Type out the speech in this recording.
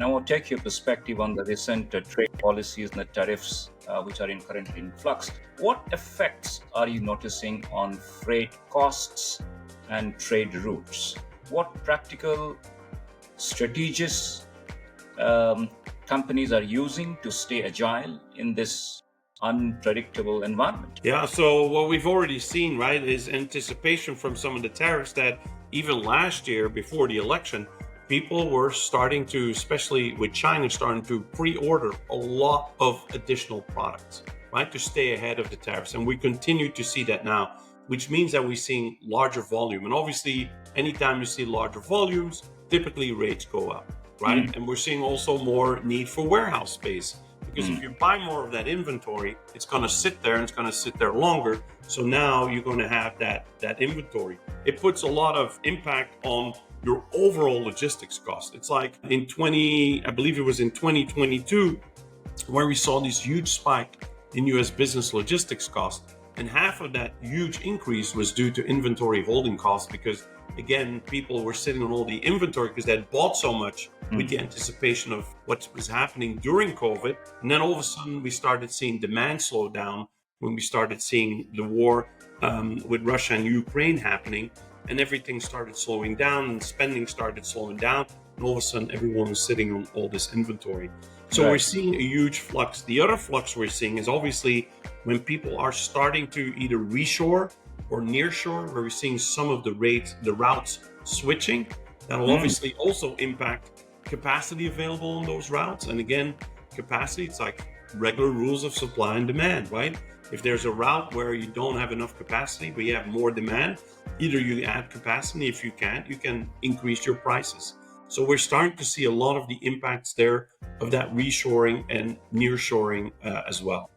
Now, I'll take your perspective on the recent trade policies and the tariffs, which are currently in flux. What effects are you noticing on freight costs and trade routes? What practical strategies companies are using to stay agile in this unpredictable environment? Yeah, so what we've already seen, right, is anticipation from some of the tariffs that even last year before the election, people were starting to, especially with China, starting to pre-order a lot of additional products, right, to stay ahead of the tariffs. And we continue to see that now, which means that we're seeing larger volume. And obviously, anytime you see larger volumes, typically rates go up, right? And we're seeing also more need for warehouse space. Because if you buy more of that inventory, it's going to sit there and it's going to sit there longer. So now you're going to have that inventory. It puts a lot of impact on your overall logistics cost. It's like I believe it was in 2022, where we saw this huge spike in US business logistics cost. And half of that huge increase was due to inventory holding costs because, again, people were sitting on all the inventory because they had bought so much with the anticipation of what was happening during COVID. And then all of a sudden, we started seeing demand slow down when we started seeing the war with Russia and Ukraine happening. And everything started slowing down and spending started slowing down. And all of a sudden, everyone was sitting on all this inventory. So we're seeing a huge flux. The other flux we're seeing is obviously when people are starting to either reshore or nearshore, where we're seeing some of the routes switching. That will obviously also impact capacity available on those routes. And again, capacity, it's like regular rules of supply and demand, right? If there's a route where you don't have enough capacity, but you have more demand, either you add capacity. If you can't, you can increase your prices. So we're starting to see a lot of the impacts there of that reshoring and nearshoring as well.